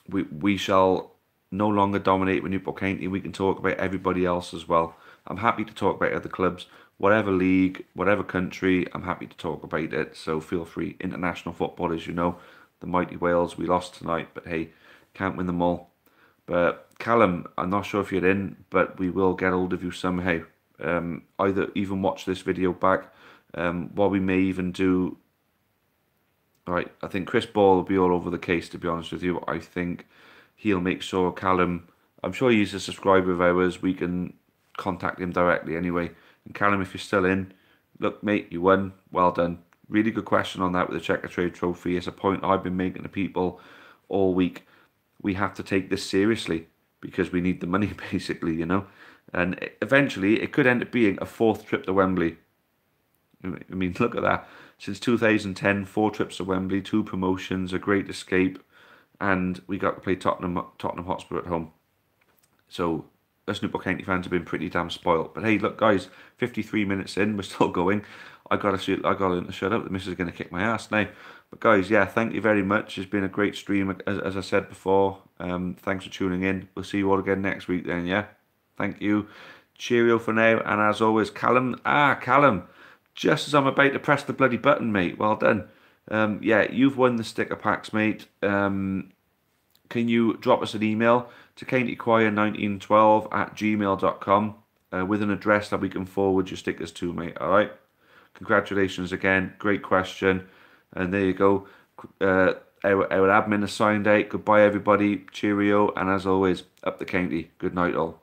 we shall no longer dominate with Newport County. We can talk about everybody else as well. I'm happy to talk about other clubs, whatever league, whatever country. I'm happy to talk about it, so feel free. International football, as you know, the mighty Wales, we lost tonight, but hey, can't win them all. But Callum, I'm not sure if you're in, but we will get hold of you somehow. Either even watch this video back, what we may even do. Right, I think Chris Ball will be all over the case, to be honest with you. I think he'll make sure Callum, I'm sure he's a subscriber of ours, we can contact him directly anyway. And Callum, if you're still in, look, mate, you won. Well done. Really good question on that with the Checkatrade Trophy. It's a point I've been making to people all week. We have to take this seriously because we need the money, basically, you know. And eventually, it could end up being a 4th trip to Wembley. I mean, look at that. Since 2010, 4 trips to Wembley, 2 promotions, a great escape, and we got to play Tottenham Hotspur at home. So us Newport County fans have been pretty damn spoiled. But hey, look, guys, 53 minutes in, we're still going. I got to shut up. The missus is going to kick my ass now. But guys, yeah, thank you very much. It's been a great stream, as I said before. Thanks for tuning in. We'll see you all again next week then, yeah? Thank you. Cheerio for now. And as always, Callum. Callum. Just as I'm about to press the bloody button, mate. Well done. Yeah, you've won the sticker packs, mate. Can you drop us an email to countychoir1912@gmail.com with an address that we can forward your stickers to, mate? All right. Congratulations again. Great question. And there you go. Our admin has signed out. Goodbye, everybody. Cheerio. And as always, up the county. Good night, all.